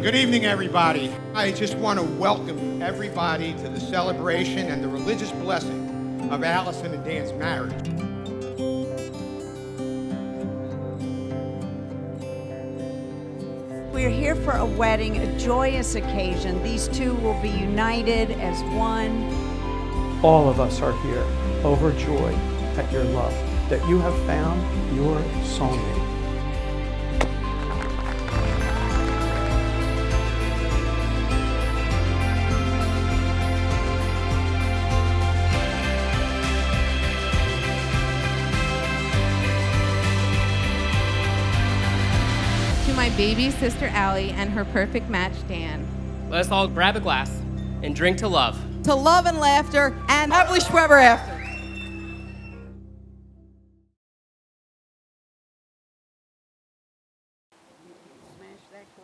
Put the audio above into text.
Good evening, everybody. I just want to welcome everybody to the celebration and the religious blessing of Allison and Dan's marriage. We're here for a wedding, a joyous occasion. These two will be united as one. All of us are here overjoyed at your love, that you have found your soulmate. To my baby sister Allie and her perfect match Dan. Let us all grab a glass and drink to love. To love and laughter and happily forever after.